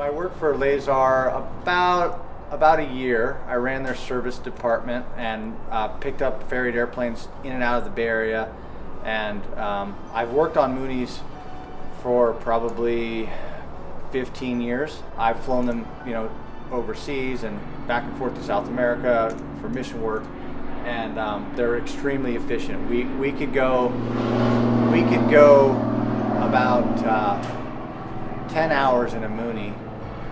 I worked for Lazar about a year. I ran their service department and picked up ferried airplanes in and out of the Bay Area. And I've worked on Moonies for probably 15 years. I've flown them, overseas and back and forth to South America for mission work, and they're extremely efficient. We could go about 10 hours in a Mooney,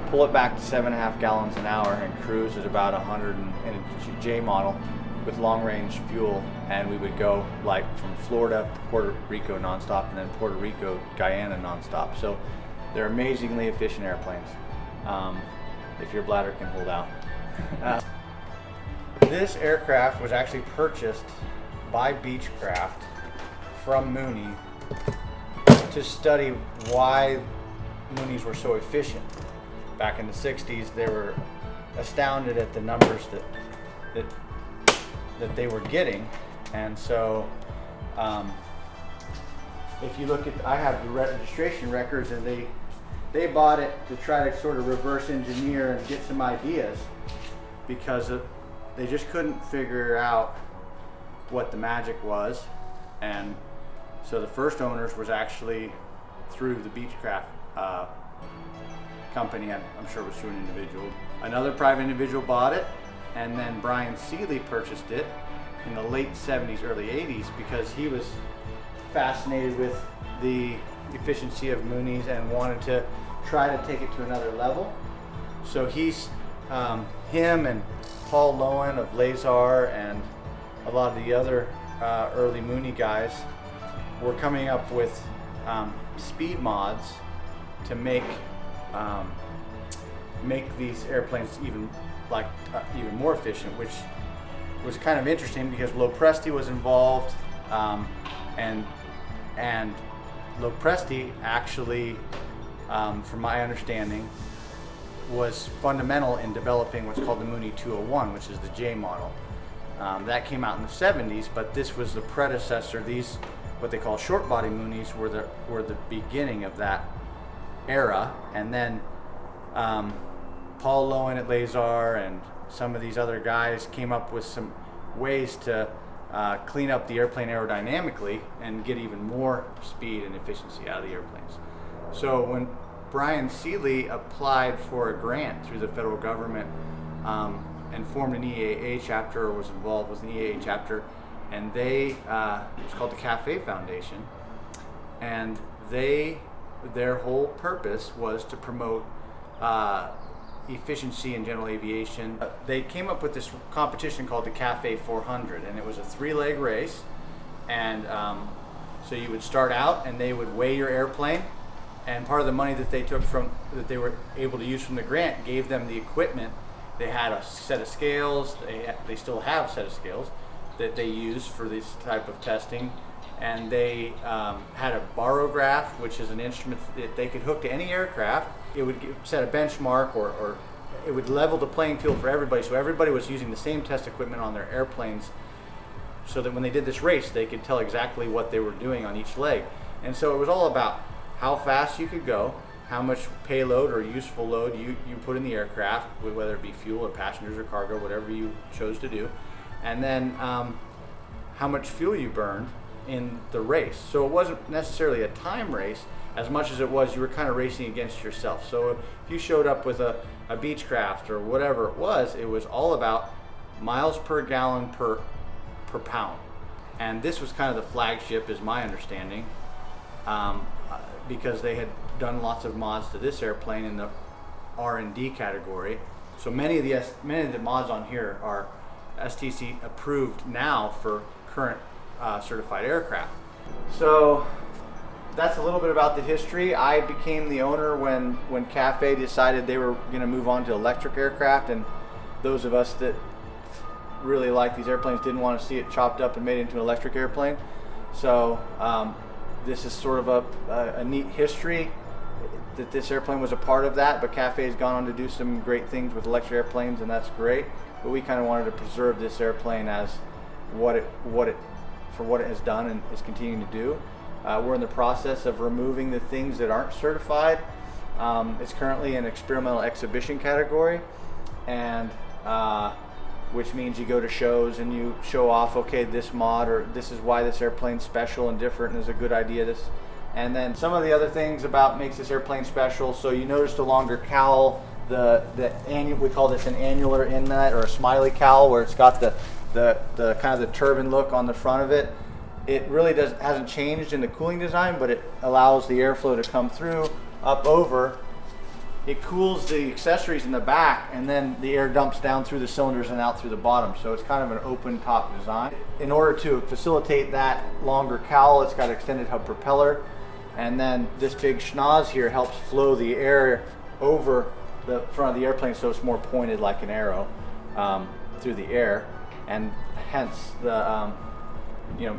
pull it back to 7.5 gallons an hour, and cruise at about 100 in a J model with long range fuel, and we would go like from Florida to Puerto Rico nonstop, and then Puerto Rico, Guyana nonstop. So they're amazingly efficient airplanes, if your bladder can hold out. This aircraft was actually purchased by Beechcraft from Mooney to study why Moonies were so efficient. Back in the 60s, they were astounded at the numbers that they were getting, and so if you look at, I have the registration records, and they bought it to try to sort of reverse engineer and get some ideas, because they just couldn't figure out what the magic was. And so the first owners was actually through the Beechcraft company. I'm sure it was through an individual. Another private individual bought it, and then Brian Seeley purchased it in the late 70s, early 80s, because he was fascinated with the efficiency of Moonies and wanted to try to take it to another level. So him and Paul Lowen of Lazar and a lot of the other early Mooney guys were coming up with speed mods to make these airplanes even more efficient, which was kind of interesting because Lopresti was involved, and Lopresti actually, from my understanding, was fundamental in developing what's called the Mooney 201, which is the J model. That came out in the 70s, but this was the predecessor. These, what they call short body Moonies, were the beginning of that era. And then Paul Lowen at Lazar and some of these other guys came up with some ways to clean up the airplane aerodynamically and get even more speed and efficiency out of the airplanes. So when Brian Seeley applied for a grant through the federal government and formed an EAA chapter, or was involved with an EAA chapter, and it's called the CAFE Foundation, and their whole purpose was to promote efficiency in general aviation. They came up with this competition called the CAFE 400, and it was a 3-leg race. And so you would start out, and they would weigh your airplane, and part of the money that they were able to use from the grant gave them the equipment. They had a set of scales. They still have a set of scales that they use for this type of testing. And they had a barograph, which is an instrument that they could hook to any aircraft. It would set a benchmark, or it would level the playing field for everybody, so everybody was using the same test equipment on their airplanes, so that when they did this race, they could tell exactly what they were doing on each leg. And so it was all about how fast you could go, how much payload or useful load you put in the aircraft, whether it be fuel or passengers or cargo, whatever you chose to do, and then how much fuel you burned in the race. So it wasn't necessarily a time race as much as it was you were kind of racing against yourself. So if you showed up with a Beechcraft or whatever it was all about miles per gallon per pound. And this was kind of the flagship, is my understanding, because they had done lots of mods to this airplane in the R&D category. So many of the mods on here are STC approved now for current certified aircraft. So that's a little bit about the history. I became the owner when CAFE decided they were going to move on to electric aircraft, and those of us that really like these airplanes didn't want to see it chopped up and made into an electric airplane. So this is sort of a neat history that this airplane was a part of that, but CAFE has gone on to do some great things with electric airplanes, and that's great. But we kind of wanted to preserve this airplane as what it has done and is continuing to do. We're in the process of removing the things that aren't certified. It's currently an experimental exhibition category, and which means you go to shows and you show off, okay, this mod, or this is why this airplane's special and different and is a good idea. And then some of the other things about makes this airplane special. So you noticed a longer cowl, we call this an annular inlet or a smiley cowl, where it's got the kind of the turban look on the front of it. It really hasn't changed in the cooling design, but it allows the airflow to come through up over. It cools the accessories in the back, and then the air dumps down through the cylinders and out through the bottom. So it's kind of an open top design. In order to facilitate that longer cowl, it's got extended hub propeller, and then this big schnoz here helps flow the air over the front of the airplane, so it's more pointed like an arrow through the air, and hence the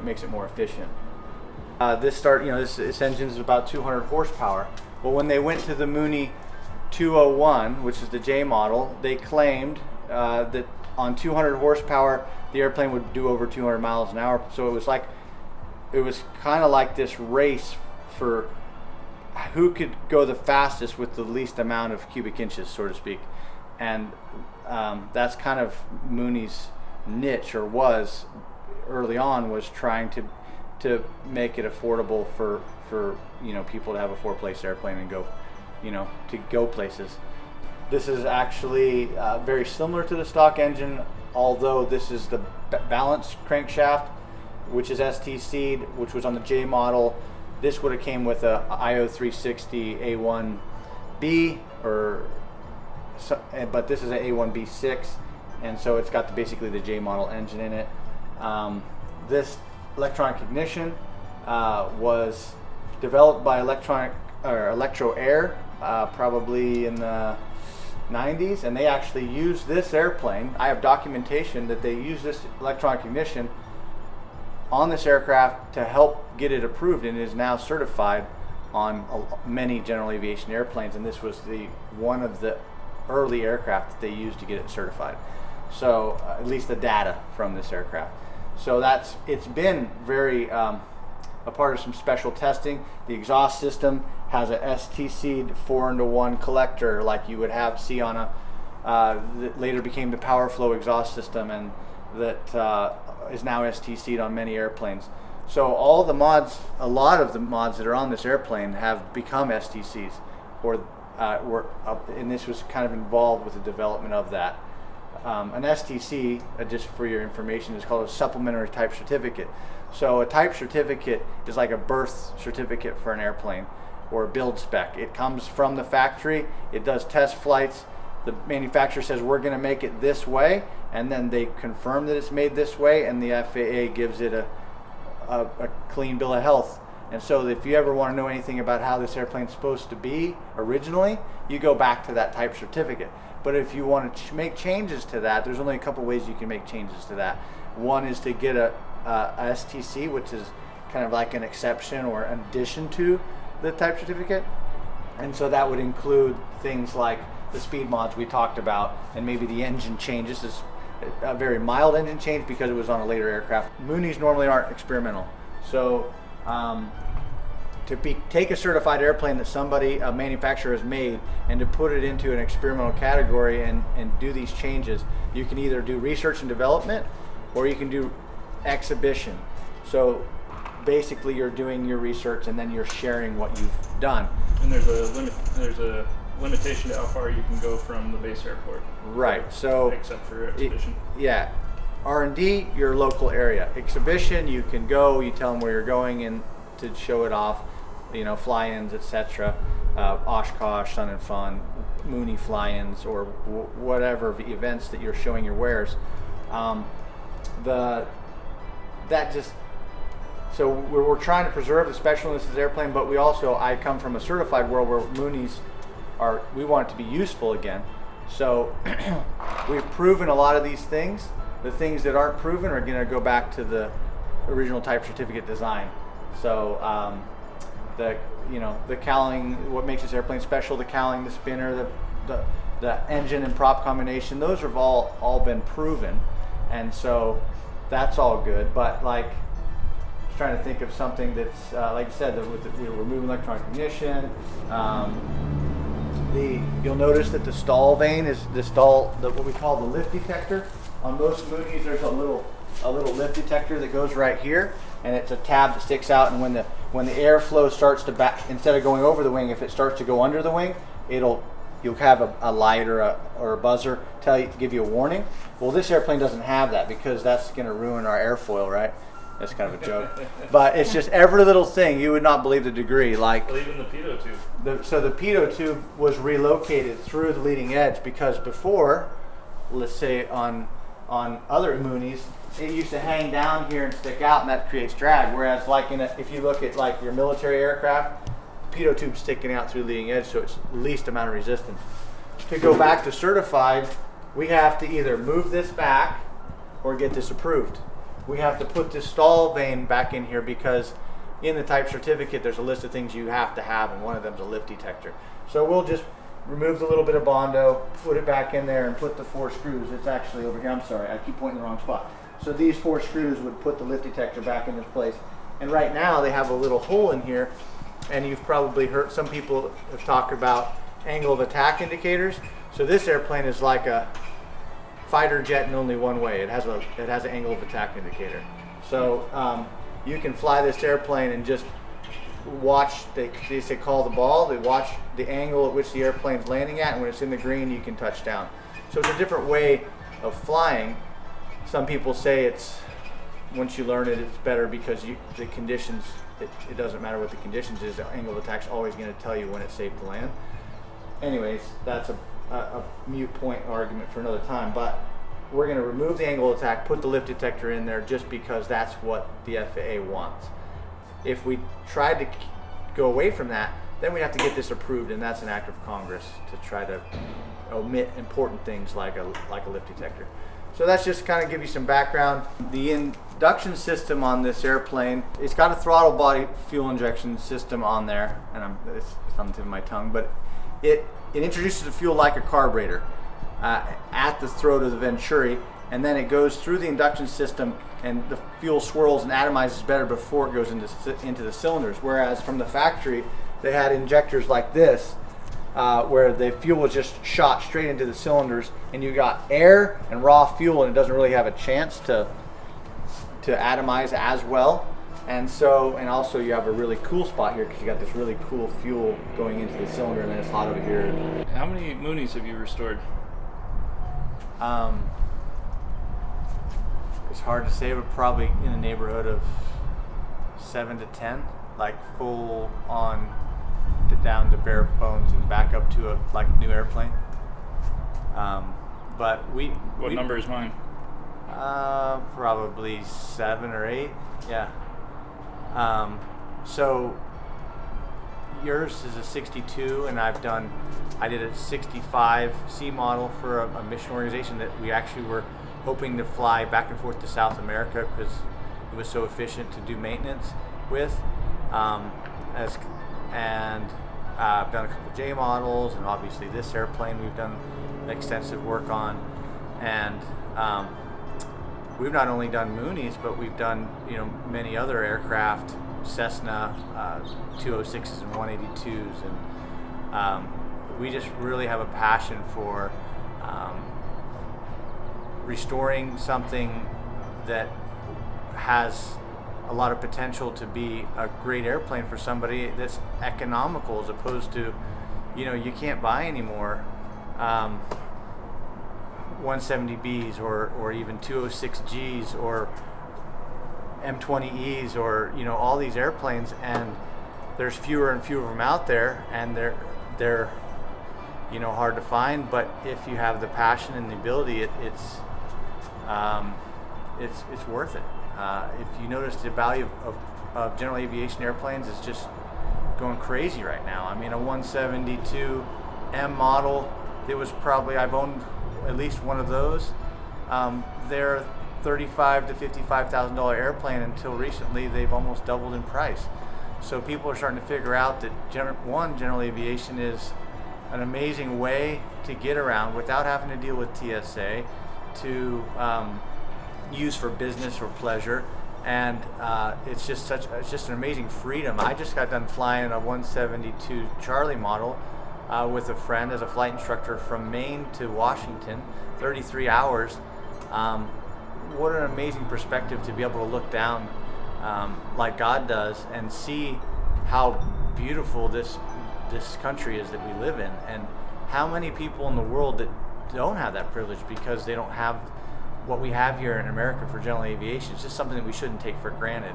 makes it more efficient. This engine is about 200 horsepower. Well, when they went to the Mooney 201, which is the J model, they claimed that on 200 horsepower the airplane would do over 200 miles an hour. So it was kind of like this race for who could go the fastest with the least amount of cubic inches, so to speak. And that's kind of Mooney's niche, or was early on, was trying to make it affordable for people to have a 4-place airplane and go to go places. This is actually very similar to the stock engine, although this is the balanced crankshaft, which is STC'd, which was on the J model. This would have came with a IO 360 A1B, but this is an A1B6, and so it's got basically the J model engine in it. This electronic ignition was developed by Electro Air, probably in the 90s, and they actually used this airplane. I have documentation that they used this electronic ignition on this aircraft to help get it approved, and it is now certified on many general aviation airplanes, and this was one of the early aircraft that they used to get it certified. So at least the data from this aircraft. So it's been very a part of some special testing. The exhaust system has a STC'd 4-into-1 collector, like you would see on that later became the Power Flow exhaust system, and that is now STC'd on many airplanes. So a lot of the mods that are on this airplane have become STCs, and this was kind of involved with the development of that. An STC, just for your information, is called a supplementary type certificate. So a type certificate is like a birth certificate for an airplane, or a build spec. It comes from the factory, it does test flights, the manufacturer says we're going to make it this way, and then they confirm that it's made this way, and the FAA gives it a clean bill of health. And so if you ever want to know anything about how this airplane's supposed to be originally, you go back to that type certificate. But if you want to make changes to that, there's only a couple ways you can make changes to that. One is to get a STC, which is kind of like an exception or an addition to the type certificate. And so that would include things like the speed mods we talked about, and maybe the engine changes. This is a very mild engine change because it was on a later aircraft. Moonies normally aren't experimental. So take a certified airplane that a manufacturer has made, and to put it into an experimental category and do these changes, you can either do research and development, or you can do exhibition. So basically you're doing your research and then you're sharing what you've done. And there's a limitation to how far you can go from the base airport. Right. So except for exhibition. Yeah. R&D, your local area. Exhibition, you can go, you tell them where you're going and to show it off, fly-ins, etc. Oshkosh, Sun and Fun, Mooney fly-ins, or whatever events that you're showing your wares. So we're trying to preserve the specialness of this airplane, but I come from a certified world where Moonies we want it to be useful again. So we've proven a lot of these things. The things that aren't proven are going to go back to the original type certificate design. So the cowling, what makes this airplane special, the cowling, the spinner, the engine and prop combination, those have all been proven, and so that's all good. But trying to think of something that's like you said, we're removing electronic ignition. You'll notice that the stall vane is what we call the lift detector. On most Moonies, there's a little lift detector that goes right here, and it's a tab that sticks out. And when the airflow starts to back, instead of going over the wing, if it starts to go under the wing, you'll have a light or a buzzer give you a warning. Well, this airplane doesn't have that because that's going to ruin our airfoil, right? That's kind of a joke, but it's just every little thing. You would not believe the degree. Like even the pitot tube. So the pitot tube was relocated through the leading edge because before, let's say on other Moonies, it used to hang down here and stick out, and that creates drag. Whereas if you look at like your military aircraft, the pitot tube's sticking out through the leading edge, so it's least amount of resistance. To go back to certified, we have to either move this back or get this approved. We have to put this stall vane back in here because in the type certificate there's a list of things you have to have, and one of them is a lift detector. So we'll just remove the little bit of Bondo, put it back in there, and put the 4 screws. It's actually over here. I'm sorry, I keep pointing the wrong spot. So these 4 screws would put the lift detector back in this place. And right now they have a little hole in here, and you've probably heard some people have talked about angle of attack indicators. So this airplane is like a fighter jet in only one way. It has an angle of attack indicator. So you can fly this airplane and just watch. They say call the ball. They watch the angle at which the airplane's landing at, and when it's in the green, you can touch down. So it's a different way of flying. Some people say once you learn it, it's better because the conditions. It doesn't matter what the conditions is. The angle of attack is always going to tell you when it's safe to land. Anyways, that's a mute point argument for another time, but we're going to remove the angle of attack, put the lift detector in there just because that's what the FAA wants. If we tried to go away from that, then we have to get this approved, and that's an act of Congress to try to omit important things like a lift detector. So that's just kind of give you some background. The induction system on this airplane, it's got a throttle body fuel injection system on there, and it's on the tip of my tongue, but it introduces the fuel like a carburetor at the throat of the Venturi, and then it goes through the induction system, and the fuel swirls and atomizes better before it goes into the cylinders. Whereas from the factory, they had injectors like this, where the fuel was just shot straight into the cylinders, and you got air and raw fuel, and it doesn't really have a chance to atomize as well. And also you have a really cool spot here because you got this really cool fuel going into the cylinder, and then it's hot over here. How many Moonies have you restored? It's hard to say, but probably in the neighborhood of 7 to 10, like full on down to bare bones and back up to a new airplane. But what number is mine? Probably 7 or 8. Yeah. So yours is a 62, and I did a 65 C model for a mission organization that we actually were hoping to fly back and forth to South America because it was so efficient to do maintenance with. I've done a couple J models, and obviously this airplane we've done extensive work on, and we've not only done Moonies, but we've done many other aircraft, Cessna 206s and 182s, and we just really have a passion for restoring something that has a lot of potential to be a great airplane for somebody that's economical, as opposed to, you can't buy anymore 170Bs or even 206Gs or M20Es or all these airplanes, and there's fewer and fewer of them out there, and they're hard to find. But if you have the passion and the ability, it's worth it. If you notice, the value of general aviation airplanes is just going crazy right now. I mean, a 172 M model, I've owned at least one of those. They're $35,000 to $55,000 airplane. Until recently, they've almost doubled in price. So people are starting to figure out that general aviation is an amazing way to get around without having to deal with TSA, to use for business or pleasure, and it's just an amazing freedom. I just got done flying a 172 Charlie model with a friend as a flight instructor from Maine to Washington, 33 hours. What an amazing perspective to be able to look down like God does and see how beautiful this country is that we live in, and how many people in the world that don't have that privilege because they don't have what we have here in America for general aviation. It's just something that we shouldn't take for granted,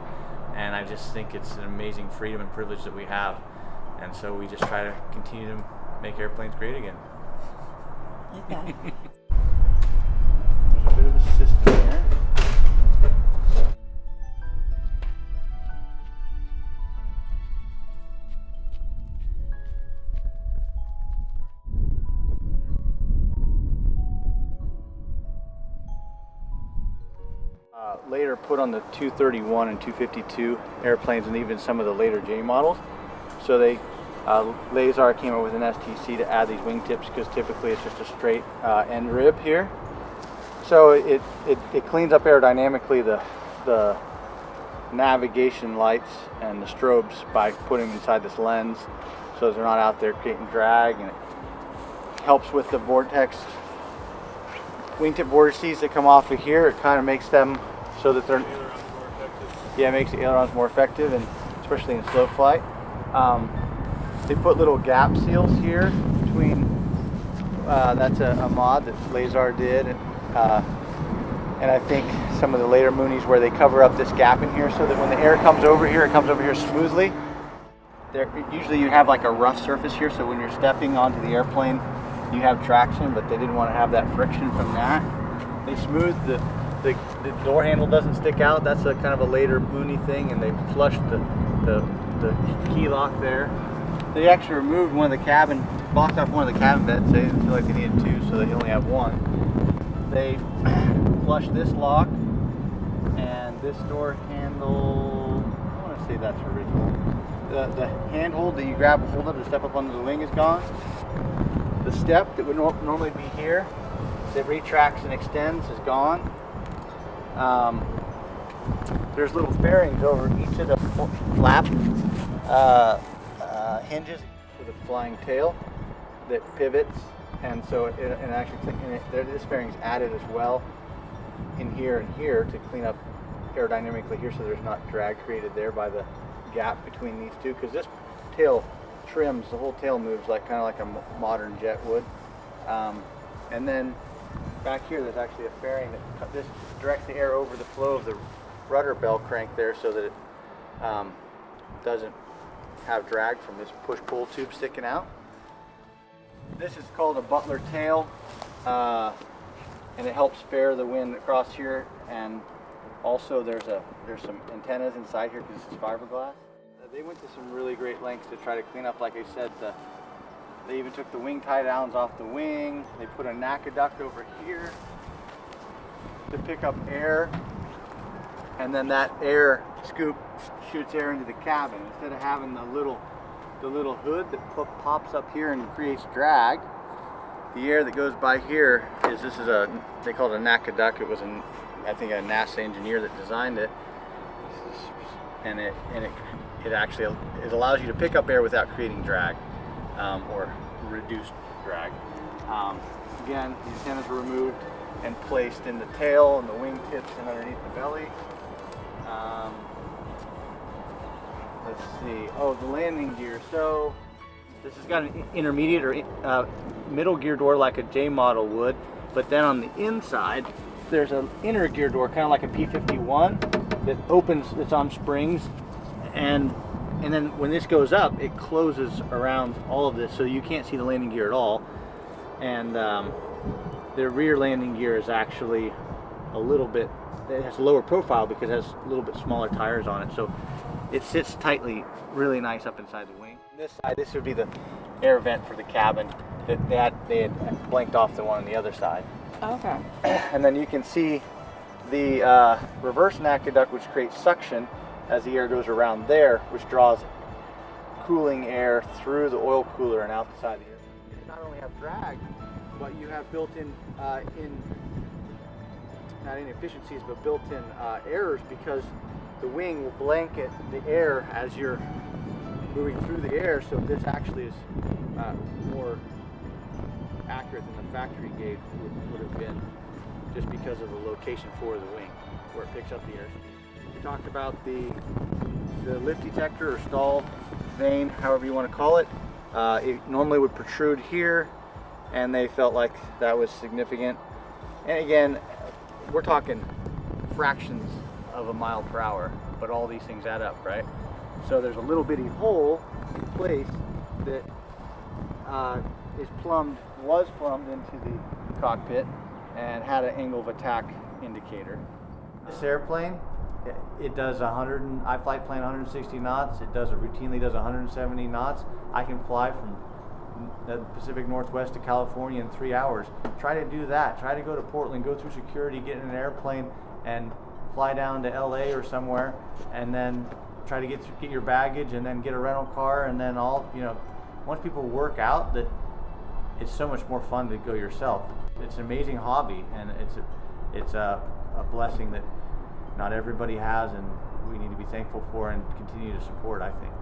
and I just think it's an amazing freedom and privilege that we have, and so we just try to continue to make airplanes great again. Okay. There's a bit of a system here. Later put on the 231 and 252 airplanes, and even some of the later J models. So they Lazar came up with an STC to add these wingtips, because typically it's just a straight end rib here. So it cleans up aerodynamically the navigation lights and the strobes by putting them inside this lens, so they're not out there creating drag, and it helps with the vortex wingtip vortices that come off of here. It kind of makes them so that they're, yeah, it makes the ailerons more effective, and especially in slow flight. They put little gap seals here between, that's a mod that Lazar did, and I think some of the later Mooneys where they cover up this gap in here so that when the air comes over here, it comes over here smoothly. Usually you have like a rough surface here, so when you're stepping onto the airplane you have traction, but they didn't want to have that friction from that. They smoothed the door handle doesn't stick out. That's a kind of a later Mooney thing, and they flushed the key lock there. They actually removed one of the cabin, blocked off one of the cabin beds. They didn't feel like they needed two, so they only have one. They flushed this lock and this door handle. I want to say that's original. The handhold that you grab a hold of to step up onto the wing is gone. The step that would normally be here, that retracts and extends, is gone. There's little fairings over each of the flap hinges with a flying tail that pivots, and so this fairing's added as well in here and here to clean up aerodynamically here, so there's not drag created there by the gap between these two, because this tail trims, the whole tail moves like kind of like a modern jet would. And then back here there's actually a fairing that this directs the air over the flow of the rudder bell crank there, so that it doesn't have drag from this push-pull tube sticking out. This is called a Butler tail, and it helps fair the wind across here, and also there's some antennas inside here because this is fiberglass. They went to some really great lengths to try to clean up, like I said, they even took the wing tie downs off the wing. They put a NACA duct over here to pick up air, and then that air scoop shoots air into the cabin. Instead of having the little hood that pops up here and creates drag, the air that goes by here they call it a NACA duct. It was I think a NASA engineer that designed it, and it actually allows you to pick up air without creating drag, or reduced drag. Again, the antennas were removed and placed in the tail and the wing tips and underneath the belly. Let's see. Oh, the landing gear. So this has got an intermediate or middle gear door like a J model would, but then on the inside there's an inner gear door, kind of like a P51, that opens. It's on springs, and then when this goes up, it closes around all of this, so you can't see the landing gear at all. And the rear landing gear is actually a little bit, it has a lower profile because it has a little bit smaller tires on it, so it sits tightly, really nice up inside the wing. This side, this would be the air vent for the cabin that they had blanked off the one on the other side. Okay. And then you can see the reverse NACA duct, which creates suction as the air goes around there, which draws cooling air through the oil cooler and out the side of the air. You not only have drag, but you have built-in not inefficiencies, but built-in errors, because the wing will blanket the air as you're moving through the air, so this actually is more accurate than the factory gauge would have been, just because of the location for the wing, where it picks up the airspeed. We talked about the lift detector or stall vane, however you want to call it. It normally would protrude here, and they felt like that was significant. And again, we're talking fractions of a mile per hour, but all these things add up, right? So there's a little bitty hole in place that was plumbed into the cockpit and had an angle of attack indicator. This airplane, it does I fly plane 160 knots. It routinely does 170 knots. I can fly from the Pacific Northwest to California in 3 hours. Try to do that. Try to go to Portland, go through security, get in an airplane, and fly down to LA or somewhere, and then try to get your baggage, and then get a rental car, and then once people work out that, it's so much more fun to go yourself. It's an amazing hobby, and it's a blessing that not everybody has, and we need to be thankful for and continue to support, I think.